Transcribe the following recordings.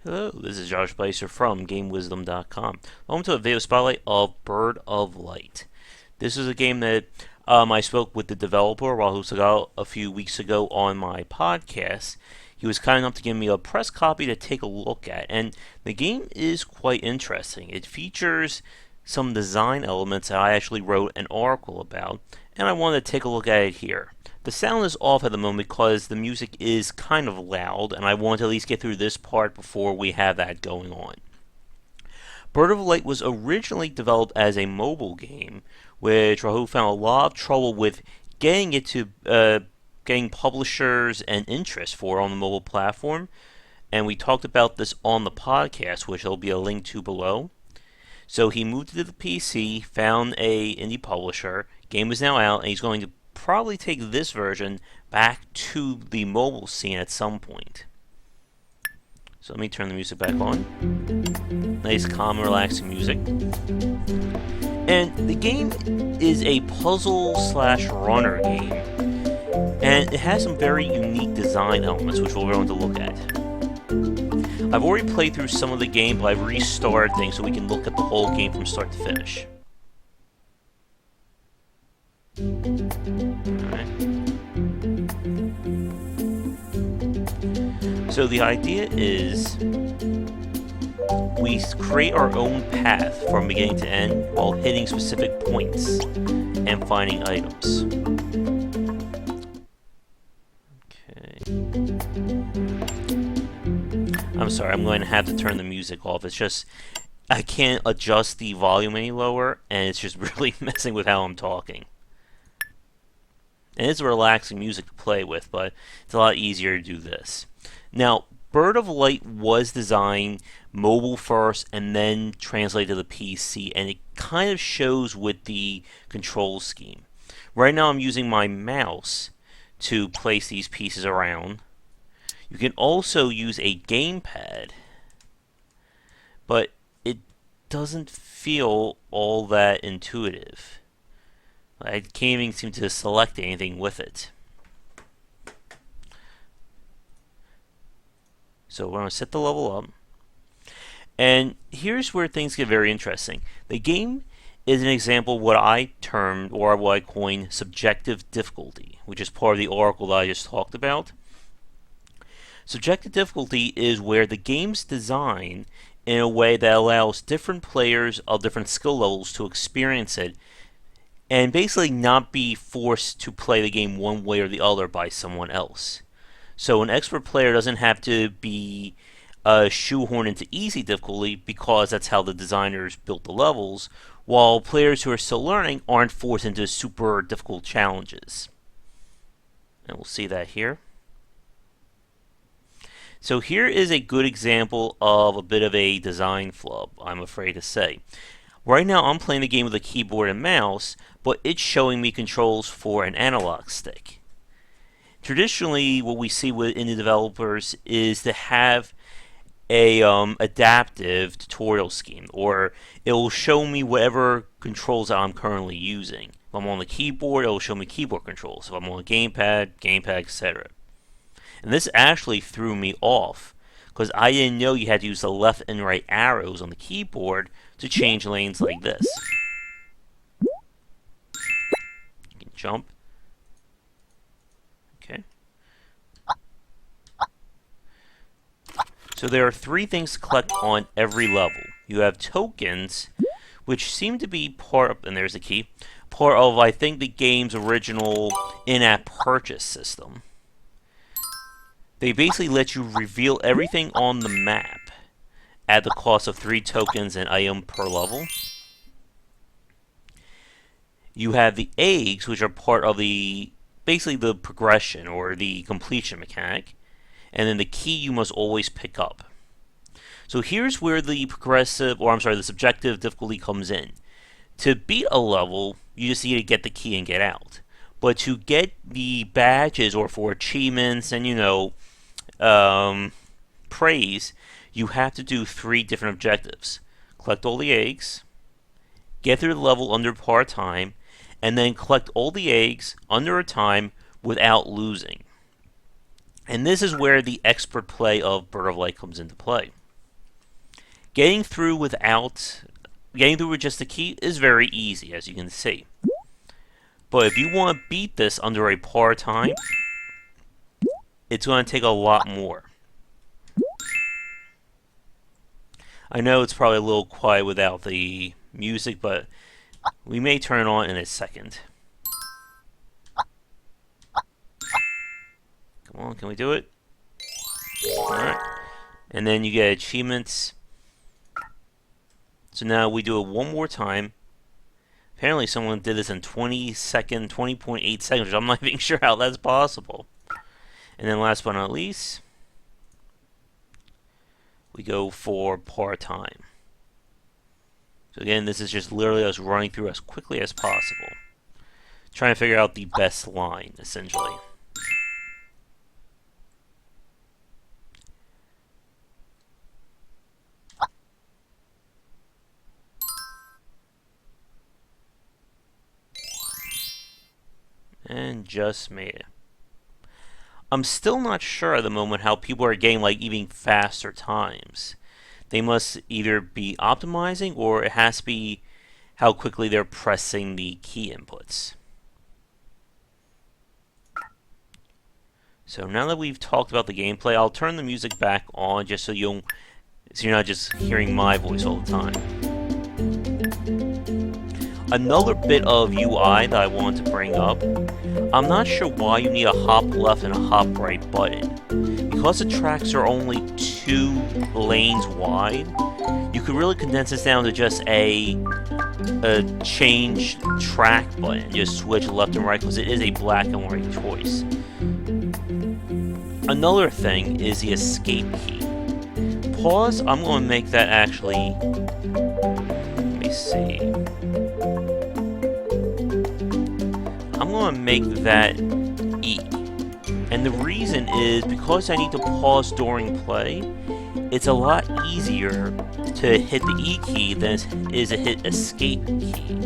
Hello, this is Josh Bycer from GameWisdom.com. Welcome to a video spotlight of Bird of Light. This is a game that I spoke with the developer while he was out a few weeks ago on my podcast. He was kind enough to give me a press copy to take a look at, and the game is quite interesting. It features some design elements that I actually wrote an article about, and I wanted to take a look at it here. The sound is off at the moment because the music is kind of loud, and I want to at least get through this part before we have that going on. Bird of Light was originally developed as a mobile game, which Rahul found a lot of trouble with getting it to getting publishers and interest for on the mobile platform, and we talked about this on the podcast, which there'll be a link to below. So he moved to the PC, found a indie publisher, game is now out, and he's going to probably take this version back to the mobile scene at some point. So let me turn the music back on. Nice, calm, relaxing music. And the game is a puzzle slash runner game, and it has some very unique design elements which we're going to look at. I've already played through some of the game, but I've restarted things so we can look at the whole game from start to finish. Alright. So the idea is we create our own path from beginning to end while hitting specific points and finding items. Okay. I'm sorry, I'm going to have to turn the music off. It's just I can't adjust the volume any lower, and it's just really messing with how I'm talking. And it's relaxing music to play with, but it's a lot easier to do this. Now, Bird of Light was designed mobile first and then translated to the PC, and it kind of shows with the control scheme. Right now I'm using my mouse to place these pieces around. You can also use a gamepad, but it doesn't feel all that intuitive. I can't even seem to select anything with it. So we're going to set the level up. And here's where things get very interesting. The game is an example of what I termed, or what I coined, subjective difficulty, which is part of the oracle that I just talked about. Subjective difficulty is where the game's designed in a way that allows different players of different skill levels to experience it and basically not be forced to play the game one way or the other by someone else. So an expert player doesn't have to be shoehorned into easy difficulty because that's how the designers built the levels, while players who are still learning aren't forced into super difficult challenges. And we'll see that here. So here is a good example of a bit of a design flub, I'm afraid to say. Right now I'm playing the game with a keyboard and mouse, but it's showing me controls for an analog stick. Traditionally, what we see in the developers is to have a adaptive tutorial scheme, or it will show me whatever controls that I'm currently using. If I'm on the keyboard, it will show me keyboard controls. If I'm on a gamepad, etc. And this actually threw me off, because I didn't know you had to use the left and right arrows on the keyboard to change lanes like this. You can jump. Okay. So there are three things to collect on every level. You have tokens, which seem to be part of, and there's the key, part of, I think, the game's original in-app purchase system. They basically let you reveal everything on the map at the cost of 3 tokens an item per level. You have the eggs, which are part of basically the progression or the completion mechanic, and then the key you must always pick up. So here's where the the subjective difficulty comes in. To beat a level, you just need to get the key and get out. But to get the badges or for achievements and praise, you have to do 3 different objectives. Collect all the eggs, get through the level under par time, and then collect all the eggs under a time without losing. And this is where the expert play of Bird of Light comes into play. Getting through with just the key is very easy, as you can see. But if you want to beat this under a par time, it's going to take a lot more. I know it's probably a little quiet without the music, but we may turn it on in a second. Come on, can we do it? Alright. And then you get achievements. So now we do it one more time. Apparently someone did this in 20.8 seconds, which I'm not even sure how that's possible. And then last but not least, we go for par time. So again, this is just literally us running through as quickly as possible. Trying to figure out the best line, essentially. And just made it. I'm still not sure at the moment how people are getting like even faster times. They must either be optimizing, or it has to be how quickly they're pressing the key inputs. So now that we've talked about the gameplay, I'll turn the music back on just so you're not just hearing my voice all the time. Another bit of UI that I want to bring up, I'm not sure why you need a hop left and a hop right button. Because the tracks are only 2 lanes wide, you could really condense this down to just a change track button. Just switch left and right because it is a black and white choice. Another thing is the escape key. Pause, I'm going to make that actually, let me see. I'm going to make that E. And the reason is because I need to pause during play, it's a lot easier to hit the E key than it is to hit escape key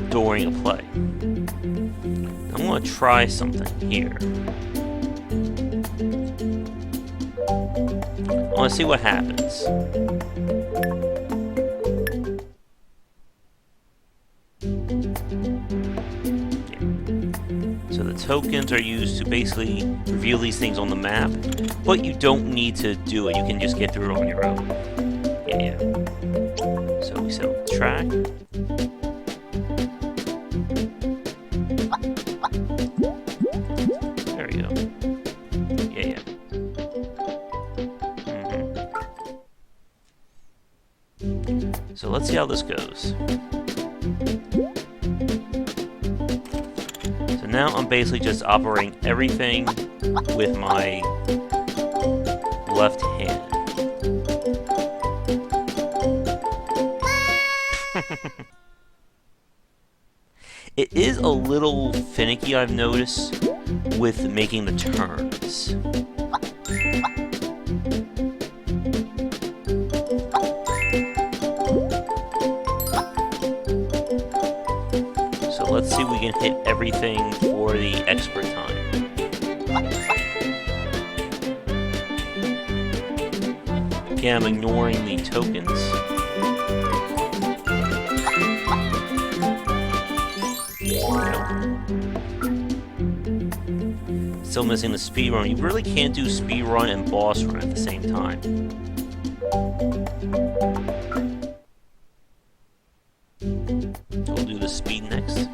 during a play. I'm going to try something here. I want to see what happens. So the tokens are used to basically reveal these things on the map, but you don't need to do it. You can just get through it on your own. Yeah. So we set up the track. There we go. Yeah. So let's see how this goes. So now I'm basically just operating everything with my left hand. It is a little finicky, I've noticed, with making the turns. So let's see if we can hit everything for the expert time. Again, I'm ignoring the tokens. Still missing the speed run. You really can't do speed run and boss run at the same time. So we'll do the speed next.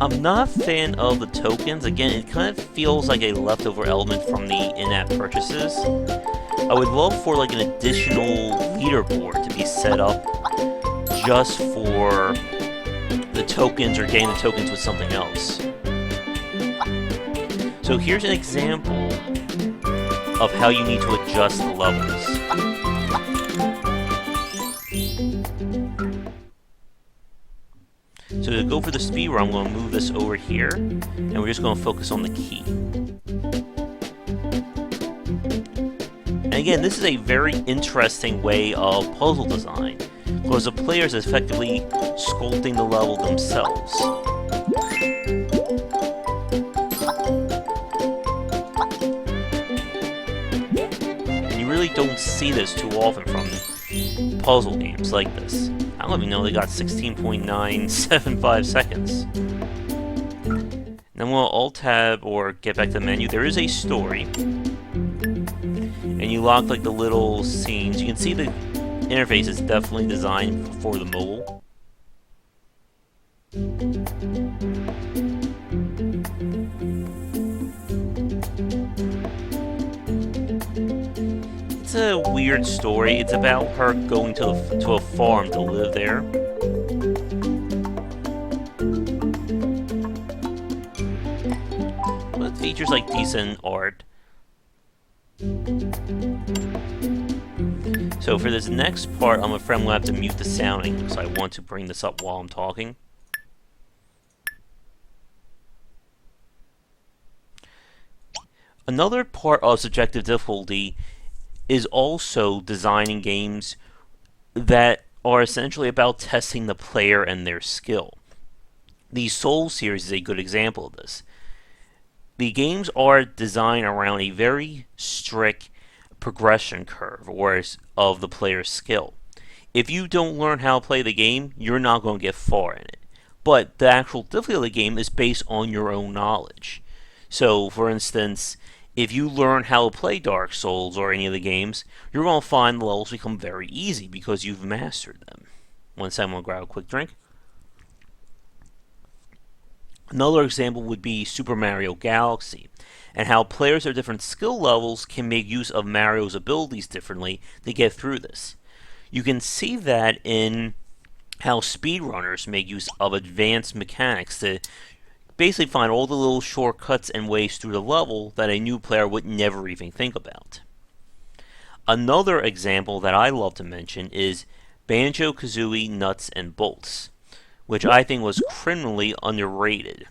I'm not a fan of the tokens. Again, it kind of feels like a leftover element from the in-app purchases. I would love for like an additional leaderboard to be set up just for the tokens or getting the tokens with something else. So here's an example of how you need to adjust the levels. So to go for the speed run, I'm going to move this over here, and we're just going to focus on the key. And again, this is a very interesting way of puzzle design, because the players are effectively sculpting the level themselves. really don't see this too often from puzzle games like this. I don't even know they got 16.975 seconds. Then we'll Alt-Tab or get back to the menu. There is a story. And you lock like the little scenes. You can see the interface is definitely designed for the mobile. It's a weird story. It's about her going to a farm to live there. But it features like decent art. So for this next part, I'm afraid I'm going to have to mute the sounding because I want to bring this up while I'm talking. Another part of subjective difficulty is also designing games that are essentially about testing the player and their skill. The Soul series is a good example of this. The games are designed around a very strict progression curve of the player's skill. If you don't learn how to play the game, you're not going to get far in it. But the actual difficulty of the game is based on your own knowledge. So, for instance, if you learn how to play Dark Souls or any of the games, you're going to find the levels become very easy because you've mastered them. One second, I'm going to grab a quick drink. Another example would be Super Mario Galaxy, and how players of different skill levels can make use of Mario's abilities differently to get through this. You can see that in how speedrunners make use of advanced mechanics to basically find all the little shortcuts and ways through the level that a new player would never even think about. Another example that I love to mention is Banjo-Kazooie Nuts and Bolts, which I think was criminally underrated.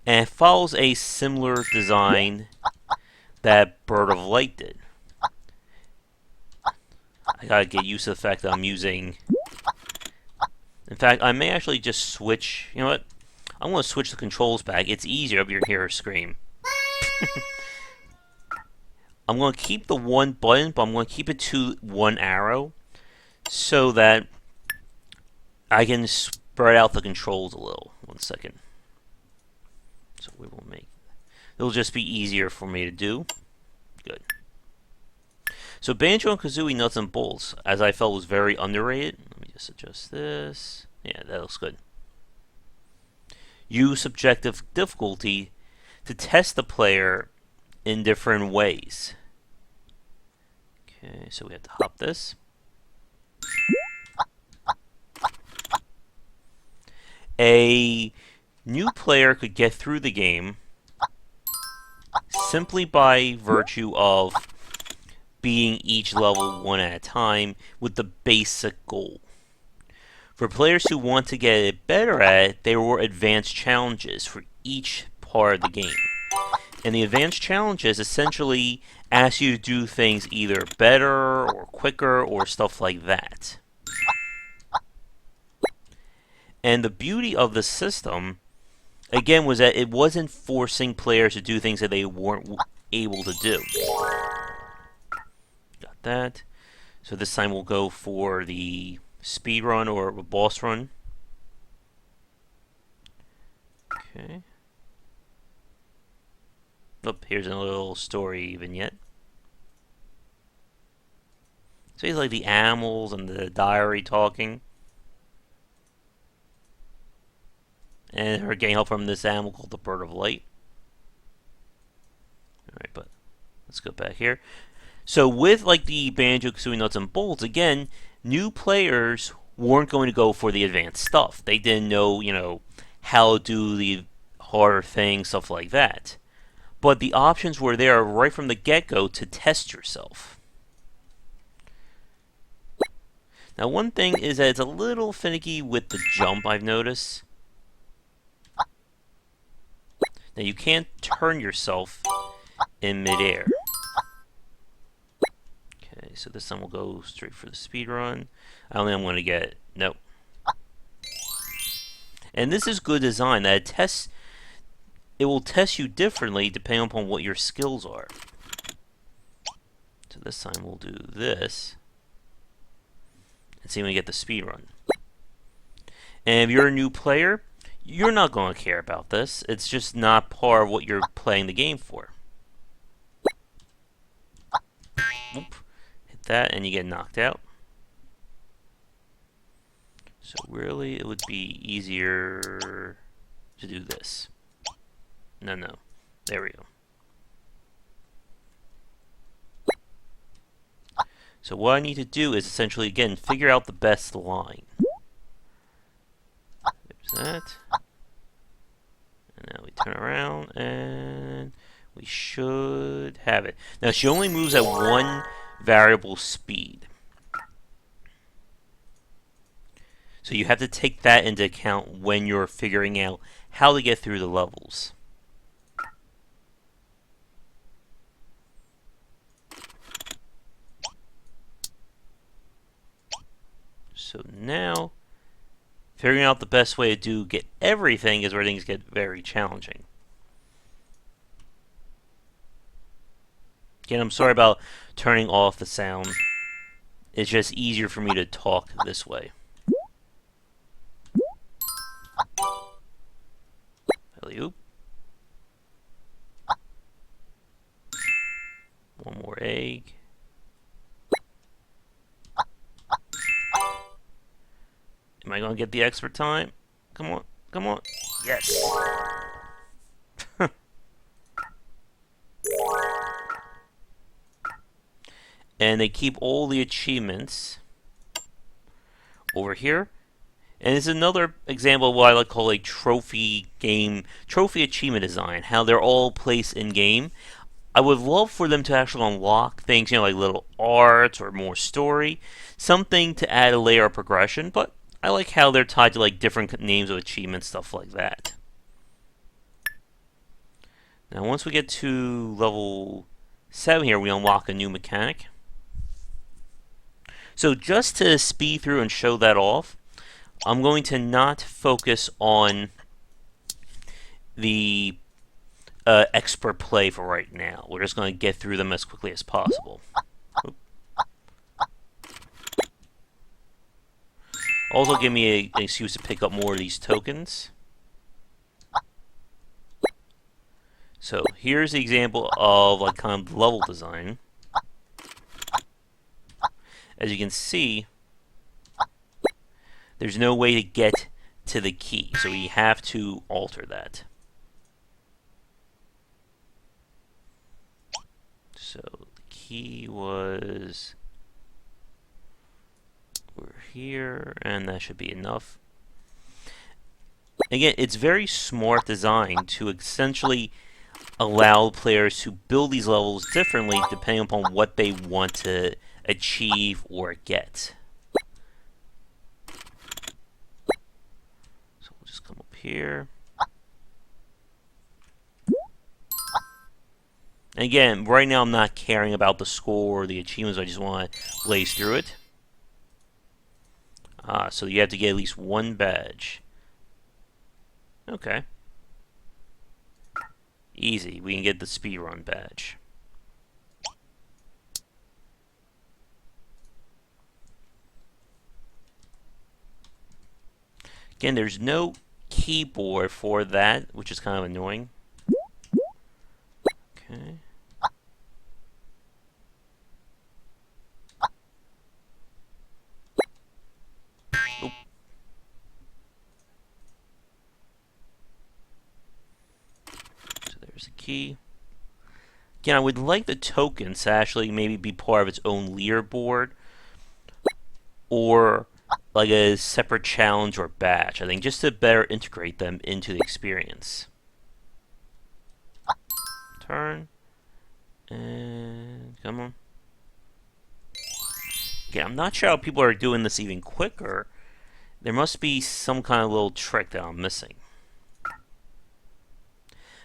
And it follows a similar design that Bird of Light did. I gotta get used to the fact that I'm using... In fact, I may actually just switch... You know what? I'm going to switch the controls back. It's easier if you hear her scream. I'm going to keep the one button, but I'm going to keep it to one arrow so that I can spread out the controls a little. 1 second. So we will make... It'll just be easier for me to do. Good. So Banjo and Kazooie Nuts and Bolts, as I felt, was very underrated. Let me just adjust this. Yeah, that looks good. Use subjective difficulty to test the player in different ways. Okay, so we have to hop this. A new player could get through the game simply by virtue of beating each level one at a time with the basic goal. For players who want to get it better at it, there were advanced challenges for each part of the game. And the advanced challenges essentially ask you to do things either better or quicker or stuff like that. And the beauty of the system, again, was that it wasn't forcing players to do things that they weren't able to do. Got that. So this time we'll go for the speed run or a boss run. Okay. Oh, here's a little story vignette. So he's like the animals and the diary talking. And her getting help from this animal called the Bird of Light. Alright, but let's go back here. So with like the Banjo-Kazooie Nuts and Bolts, again, new players weren't going to go for the advanced stuff. They didn't know, how to do the harder things, stuff like that. But the options were there right from the get-go to test yourself. Now, one thing is that it's a little finicky with the jump, I've noticed. Now, you can't turn yourself in midair. Okay, so this time we'll go straight for the speed run. I don't think I'm going to get it. Nope. And this is good design. That it will test you differently depending upon what your skills are. So this time we'll do this and see when we get the speed run. And if you're a new player, you're not going to care about this. It's just not part of what you're playing the game for. Oop. Hit that and you get knocked out. So really, it would be easier to do this. No. There we go. So what I need to do is essentially, again, figure out the best line. There's that. And now we turn around, and we should have it. Now, she only moves at one variable speed. So you have to take that into account when you're figuring out how to get through the levels. So now, figuring out the best way to get everything is where things get very challenging. Again, I'm sorry about turning off the sound. It's just easier for me to talk this way. Alley-oop. One more egg. Am I going to get the expert time? Come on. Come on. Yes. And they keep all the achievements over here. And it's another example of what I like to call a trophy achievement design. How they're all placed in game. I would love for them to actually unlock things, like little arts or more story. Something to add a layer of progression, but I like how they're tied to different names of achievements, stuff like that. Now once we get to level 7 here, we unlock a new mechanic. So just to speed through and show that off, I'm going to not focus on the expert play for right now. We're just going to get through them as quickly as possible. Oop. Also give me an excuse to pick up more of these tokens. So here's the example of kind of level design. As you can see, there's no way to get to the key, so we have to alter that. So the key was over here, and that should be enough. Again, it's very smart design to essentially allow players to build these levels differently depending upon what they want to achieve or get. So we'll just come up here. And again, right now I'm not caring about the score or the achievements, I just want to blaze through it. So you have to get at least one badge. Okay. Easy, we can get the speedrun badge. Again, there's no keyboard for that, which is kind of annoying. Okay. Oop. So there's the key. Again, I would like the tokens to actually maybe be part of its own leaderboard, or like a separate challenge or badge, I think, just to better integrate them into the experience. Turn. And come on. Yeah, I'm not sure how people are doing this even quicker. There must be some kind of little trick that I'm missing.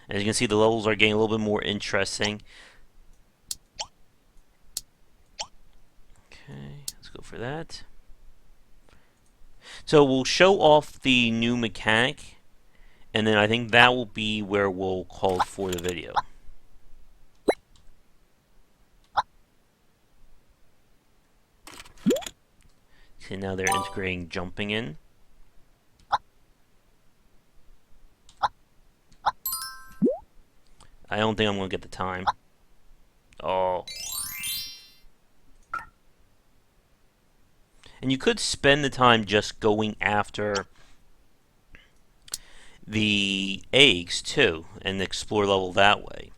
As you can see, the levels are getting a little bit more interesting. Okay, let's go for that. So we'll show off the new mechanic, and then I think that will be where we'll call for the video. And now they're integrating jumping in. I don't think I'm going to get the time. Oh. And you could spend the time just going after the eggs, too, and explore level that way.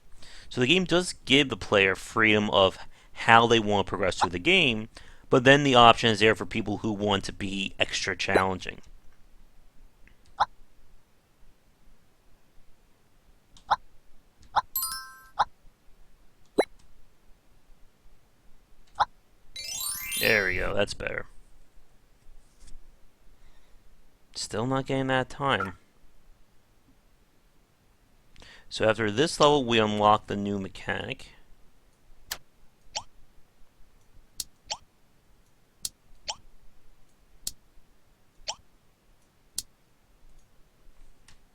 So the game does give the player freedom of how they want to progress through the game, but then the option is there for people who want to be extra challenging. There we go, that's better. Still not getting that time. So after this level, we unlock the new mechanic.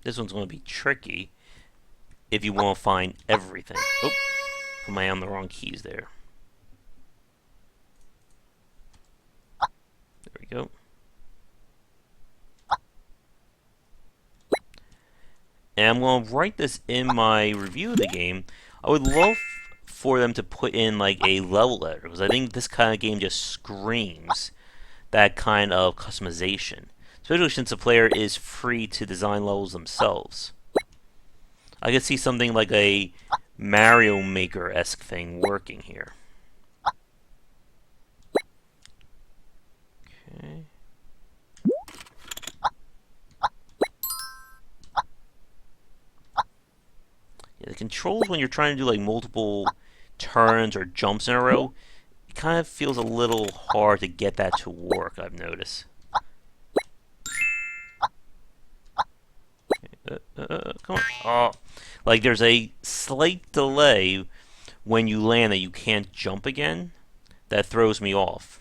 This one's going to be tricky if you want to find everything. Oh, am I on the wrong keys there? There we go. And I'm going to write this in my review of the game. I would love for them to put in like a level editor, because I think this kind of game just screams that kind of customization. Especially since the player is free to design levels themselves. I could see something like a Mario Maker-esque thing working here. Okay. Yeah, the controls when you're trying to do like multiple turns or jumps in a row, it kind of feels a little hard to get that to work, I've noticed. Come on. Oh. Like there's a slight delay when you land that you can't jump again. That throws me off.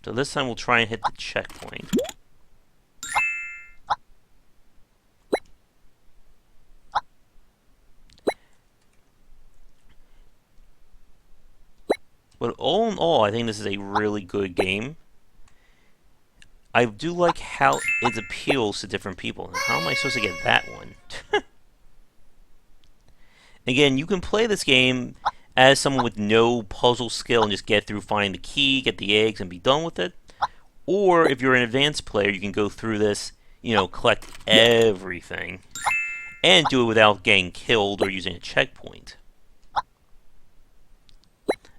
So this time we'll try and hit the checkpoint. But all in all, I think this is a really good game. I do like how it appeals to different people. How am I supposed to get that one? Again, you can play this game as someone with no puzzle skill and just get through finding the key, get the eggs, and be done with it. Or if you're an advanced player, you can go through this, collect everything, and do it without getting killed or using a checkpoint.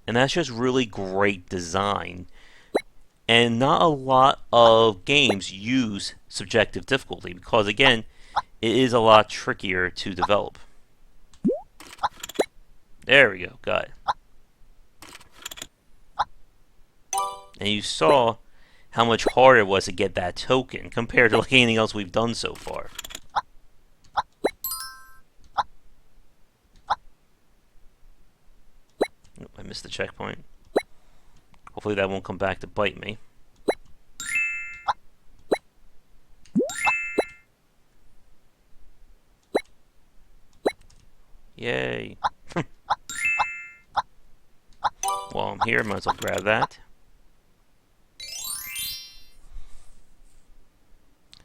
And that's just really great design. And not a lot of games use subjective difficulty because, again, it is a lot trickier to develop. There we go, got it. And you saw how much harder it was to get that token compared to like anything else we've done so far. Oh, I missed the checkpoint. Hopefully that won't come back to bite me. Yay. While I'm here, might as well grab that.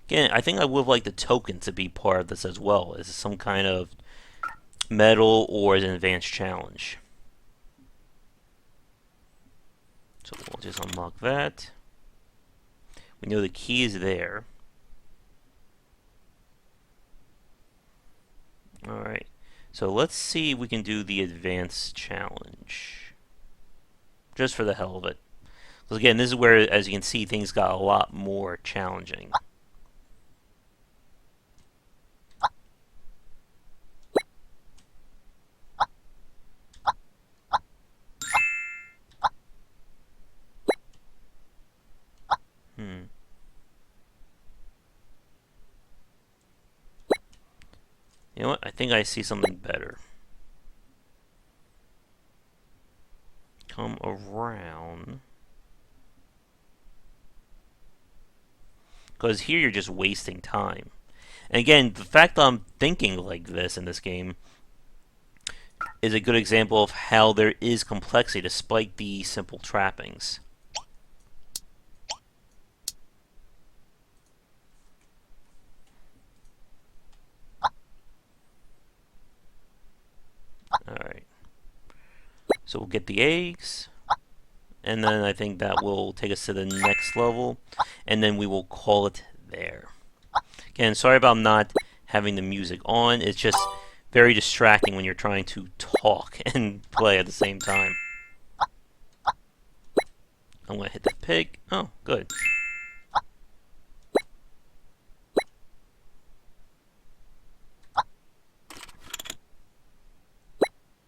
Again, I think I would like the token to be part of this as well, as some kind of medal or as an advanced challenge. So we'll just unlock that. We know the key is there. Alright, so let's see if we can do the advanced challenge. Just for the hell of it. Because again, this is where, as you can see, things got a lot more challenging. You know what? I think I see something better. Come around. Because here you're just wasting time. And again, the fact that I'm thinking like this in this game is a good example of how there is complexity despite the simple trappings. Alright. So we'll get the eggs, and then I think that will take us to the next level, and then we will call it there. Again, sorry about not having the music on. It's just very distracting when you're trying to talk and play at the same time. I'm going to hit the pig. Oh, good.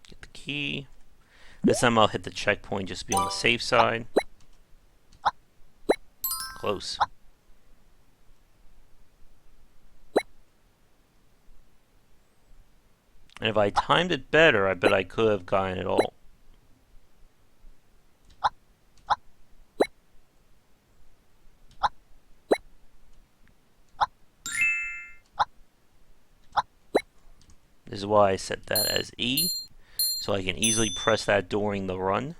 Get the key. This time I'll hit the checkpoint just to be on the safe side. Close. And if I timed it better, I bet I could have gotten it all. This is why I set that as E, so I can easily press that during the run.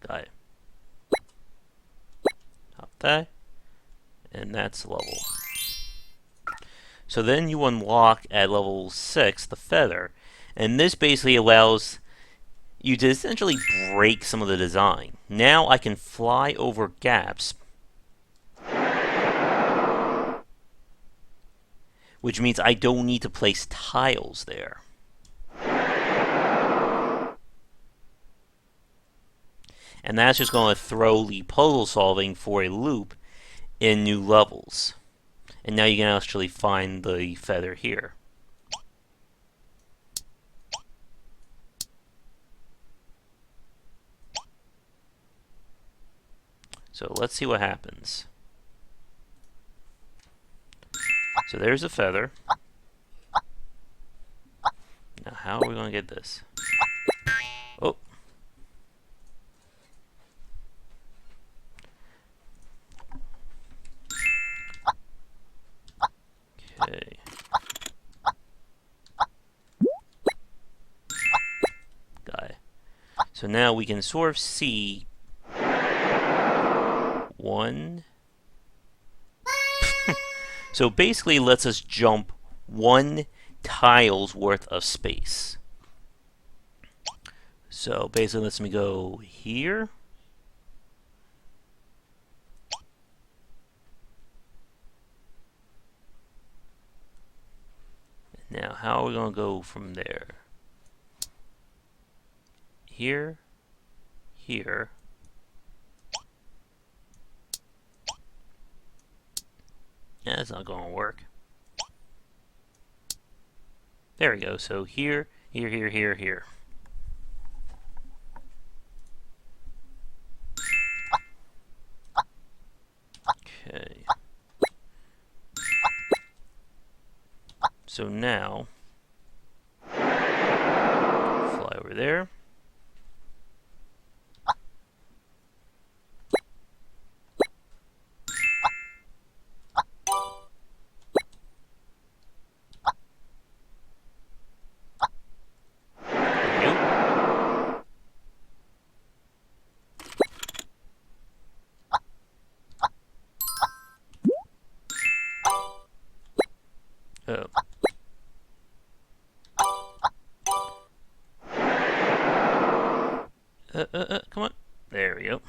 Got it. Top that. And that's level. So then you unlock at level 6 the feather, and this basically allows you to essentially break some of the design. Now I can fly over gaps, which means I don't need to place tiles there. And that's just going to throw the puzzle solving for a loop in new levels. And now you can actually find the feather here. So let's see what happens. So there's a feather. Now how are we going to get this? Oh. Okay. Got it. So now we can sort of see one. So basically it lets us jump one tile's worth of space. So basically lets me go here. Now how are we going to go from there? Here, here. Yeah, that's not going to work. There we go. So here, here, here, here, here. Okay. So now, fly over there. Oh. Come on. There we go.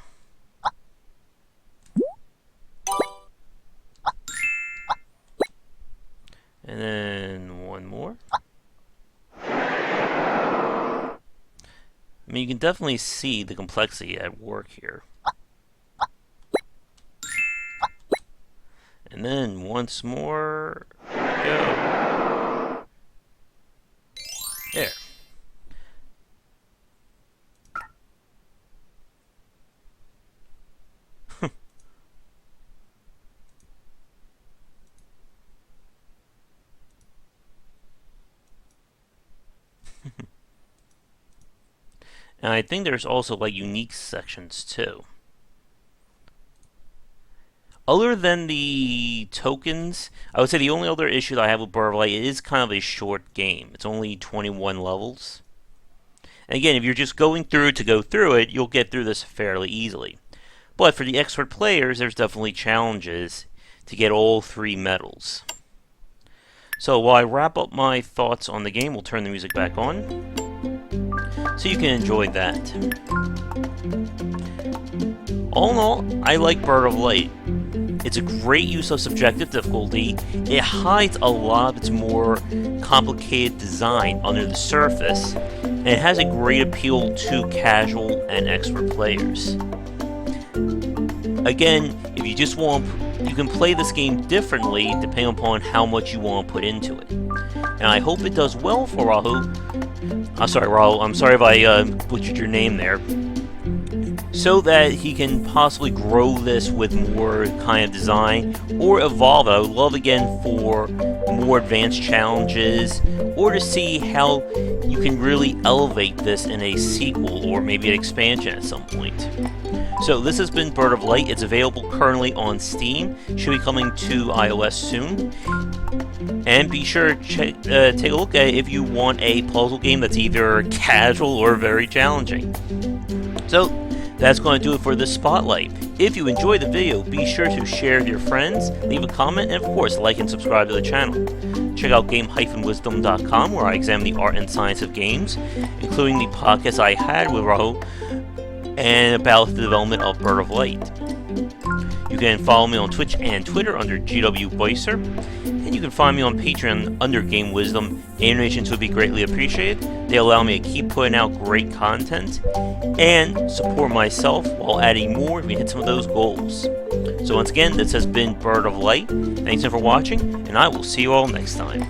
And then one more. I mean, you can definitely see the complexity at work here. And then once more, go. There. And I think there's also like unique sections too. Other than the tokens, I would say the only other issue that I have with Bird of Light is kind of a short game. It's only 21 levels. And again, if you're just going through to go through it, you'll get through this fairly easily. But for the expert players, there's definitely challenges to get all 3 medals. So while I wrap up my thoughts on the game, we'll turn the music back on so you can enjoy that. All in all, I like Bird of Light. It's a great use of subjective difficulty. It hides a lot of its more complicated design under the surface, and it has a great appeal to casual and expert players. Again, if you just want, you can play this game differently depending upon how much you want to put into it. And I hope it does well for Rahul. I'm sorry, Rahul. I'm sorry if I butchered your name there. So that he can possibly grow this with more kind of design or evolve it. I would love again for more advanced challenges or to see how you can really elevate this in a sequel or maybe an expansion at some point. So this has been Bird of Light. It's available currently on Steam. Should be coming to iOS soon. And be sure to take a look at it if you want a puzzle game that's either casual or very challenging. So that's going to do it for this spotlight. If you enjoyed the video, be sure to share with your friends, leave a comment, and of course like and subscribe to the channel. Check out game-wisdom.com where I examine the art and science of games, including the podcast I had with Rahul and about the development of Bird of Light. You can follow me on Twitch and Twitter under GW Bycer, and you can find me on Patreon under Game Wisdom. Donations would be greatly appreciated. They allow me to keep putting out great content and support myself while adding more if we hit some of those goals. So once again, this has been Bird of Light. Thanks for watching, and I will see you all next time.